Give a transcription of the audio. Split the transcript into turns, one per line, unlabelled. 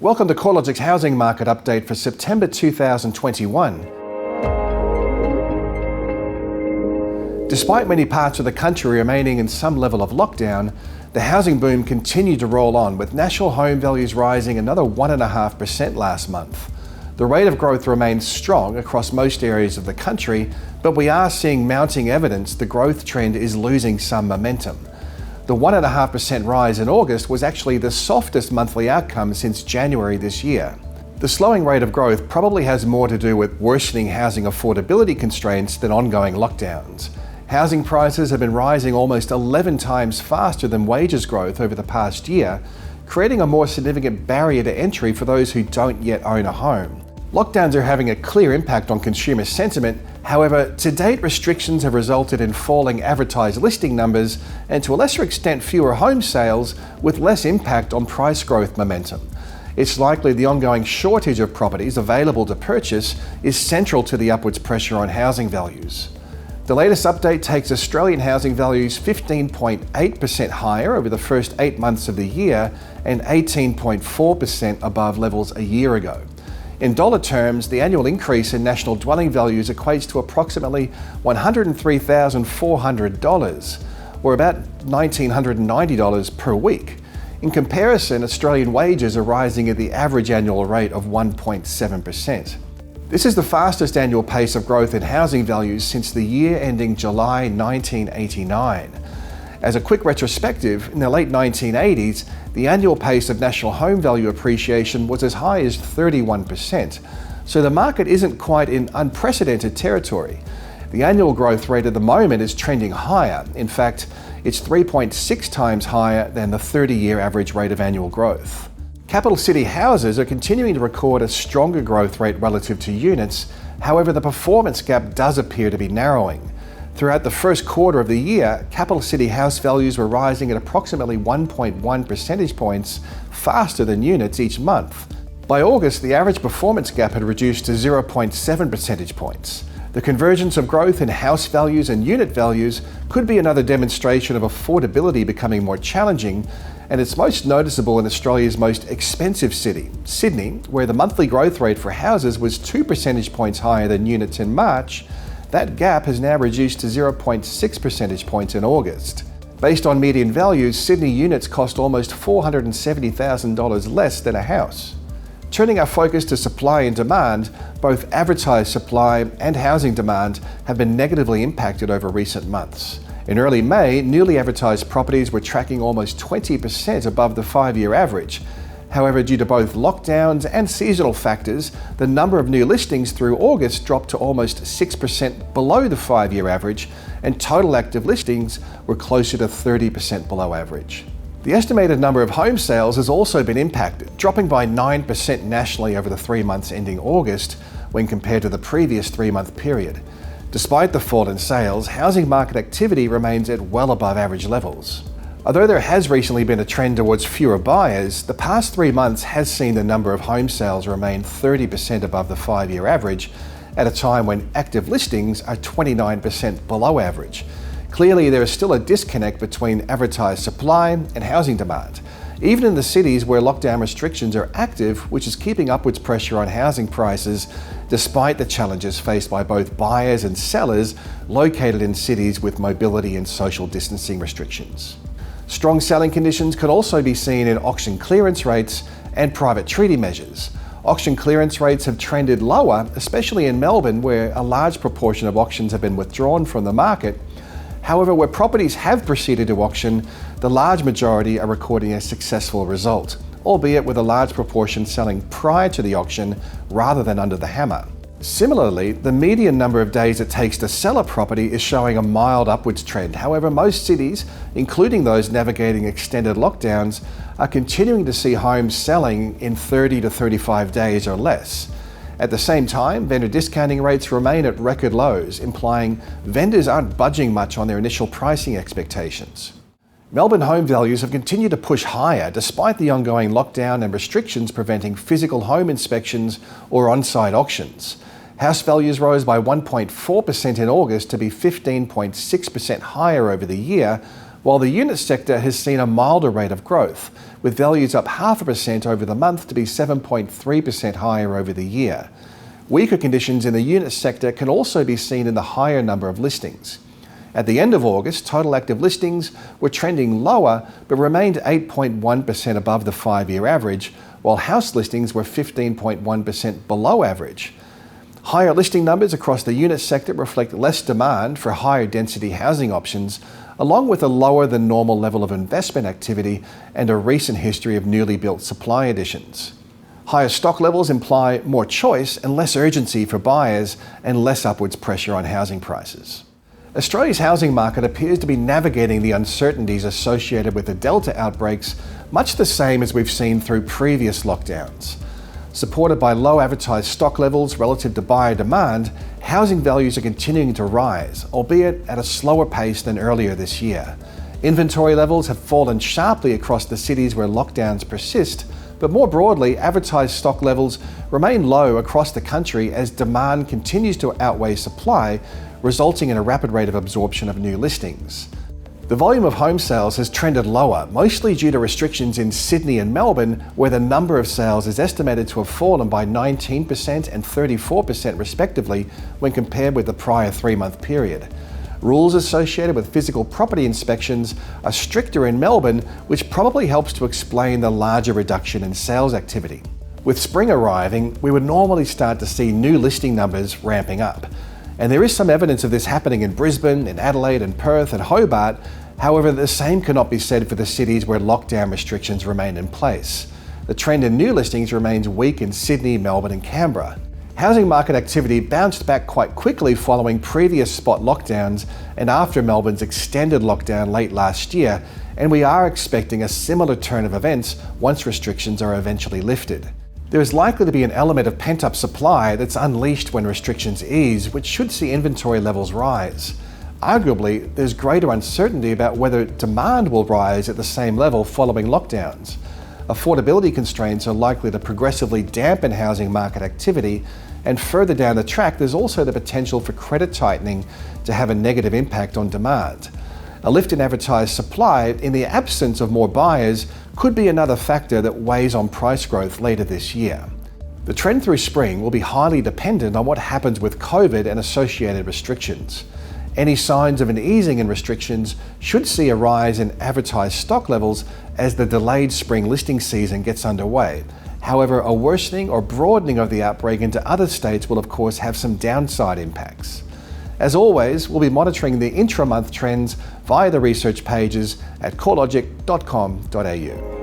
Welcome to CoreLogic's housing market update for September 2021. Despite many parts of the country remaining in some level of lockdown, the housing boom continued to roll on, with national home values rising another 1.5% last month. The rate of growth remains strong across most areas of the country, but we are seeing mounting evidence the growth trend is losing some momentum. The 1.5% rise in August was actually the softest monthly outcome since January this year. The slowing rate of growth probably has more to do with worsening housing affordability constraints than ongoing lockdowns. Housing prices have been rising almost 11 times faster than wages growth over the past year, creating a more significant barrier to entry for those who don't yet own a home. Lockdowns are having a clear impact on consumer sentiment. However, to date, restrictions have resulted in falling advertised listing numbers and, to a lesser extent, fewer home sales, with less impact on price growth momentum. It's likely the ongoing shortage of properties available to purchase is central to the upwards pressure on housing values. The latest update takes Australian housing values 15.8% higher over the first 8 months of the year and 18.4% above levels a year ago. In dollar terms, the annual increase in national dwelling values equates to approximately $103,400, or about $1,990 per week. In comparison, Australian wages are rising at the average annual rate of 1.7%. This is the fastest annual pace of growth in housing values since the year ending July 1989. As a quick retrospective, in the late 1980s, the annual pace of national home value appreciation was as high as 31%, so the market isn't quite in unprecedented territory. The annual growth rate at the moment is trending higher. In fact, it's 3.6 times higher than the 30-year average rate of annual growth. Capital city houses are continuing to record a stronger growth rate relative to units. However, the performance gap does appear to be narrowing. Throughout the first quarter of the year, capital city house values were rising at approximately 1.1 percentage points faster than units each month. By August, the average performance gap had reduced to 0.7 percentage points. The convergence of growth in house values and unit values could be another demonstration of affordability becoming more challenging, and it's most noticeable in Australia's most expensive city, Sydney, where the monthly growth rate for houses was 2 percentage points higher than units in March. That gap has now reduced to 0.6 percentage points in August. Based on median values, Sydney units cost almost $470,000 less than a house. Turning our focus to supply and demand, both advertised supply and housing demand have been negatively impacted over recent months. In early May, newly advertised properties were tracking almost 20% above the 5-year average. However, due to both lockdowns and seasonal factors, the number of new listings through August dropped to almost 6% below the 5-year average, and total active listings were closer to 30% below average. The estimated number of home sales has also been impacted, dropping by 9% nationally over the 3 months ending August when compared to the previous 3-month period. Despite the fall in sales, housing market activity remains at well above average levels. Although there has recently been a trend towards fewer buyers, the past 3 months has seen the number of home sales remain 30% above the 5-year average, at a time when active listings are 29% below average. Clearly, there is still a disconnect between advertised supply and housing demand, even in the cities where lockdown restrictions are active, which is keeping upwards pressure on housing prices despite the challenges faced by both buyers and sellers located in cities with mobility and social distancing restrictions. Strong selling conditions can also be seen in auction clearance rates and private treaty measures. Auction clearance rates have trended lower, especially in Melbourne, where a large proportion of auctions have been withdrawn from the market. However, where properties have proceeded to auction, the large majority are recording a successful result, albeit with a large proportion selling prior to the auction rather than under the hammer. Similarly, the median number of days it takes to sell a property is showing a mild upwards trend. However, most cities, including those navigating extended lockdowns, are continuing to see homes selling in 30 to 35 days or less. At the same time, vendor discounting rates remain at record lows, implying vendors aren't budging much on their initial pricing expectations. Melbourne home values have continued to push higher despite the ongoing lockdown and restrictions preventing physical home inspections or on-site auctions. House values rose by 1.4% in August to be 15.6% higher over the year, while the unit sector has seen a milder rate of growth, with values up 0.5% over the month to be 7.3% higher over the year. Weaker conditions in the unit sector can also be seen in the higher number of listings. At the end of August, total active listings were trending lower but remained 8.1% above the 5-year average, while house listings were 15.1% below average. Higher listing numbers across the unit sector reflect less demand for higher density housing options, along with a lower than normal level of investment activity and a recent history of newly built supply additions. Higher stock levels imply more choice and less urgency for buyers and less upwards pressure on housing prices. Australia's housing market appears to be navigating the uncertainties associated with the Delta outbreaks much the same as we've seen through previous lockdowns. Supported by low advertised stock levels relative to buyer demand, housing values are continuing to rise, albeit at a slower pace than earlier this year. Inventory levels have fallen sharply across the cities where lockdowns persist, but more broadly, advertised stock levels remain low across the country as demand continues to outweigh supply, resulting in a rapid rate of absorption of new listings. The volume of home sales has trended lower, mostly due to restrictions in Sydney and Melbourne, where the number of sales is estimated to have fallen by 19% and 34% respectively when compared with the prior 3-month period. Rules associated with physical property inspections are stricter in Melbourne, which probably helps to explain the larger reduction in sales activity. With spring arriving, we would normally start to see new listing numbers ramping up. And there is some evidence of this happening in Brisbane, in Adelaide and Perth and Hobart. However, the same cannot be said for the cities where lockdown restrictions remain in place. The trend in new listings remains weak in Sydney, Melbourne and Canberra. Housing market activity bounced back quite quickly following previous spot lockdowns and after Melbourne's extended lockdown late last year, and we are expecting a similar turn of events once restrictions are eventually lifted. There is likely to be an element of pent-up supply that's unleashed when restrictions ease, which should see inventory levels rise. Arguably, there's greater uncertainty about whether demand will rise at the same level following lockdowns. Affordability constraints are likely to progressively dampen housing market activity, and further down the track, there's also the potential for credit tightening to have a negative impact on demand. A lift in advertised supply, in the absence of more buyers, could be another factor that weighs on price growth later this year. The trend through spring will be highly dependent on what happens with COVID and associated restrictions. Any signs of an easing in restrictions should see a rise in advertised stock levels as the delayed spring listing season gets underway. However, a worsening or broadening of the outbreak into other states will of course have some downside impacts. As always, we'll be monitoring the intra-month trends via the research pages at CoreLogic.com.au.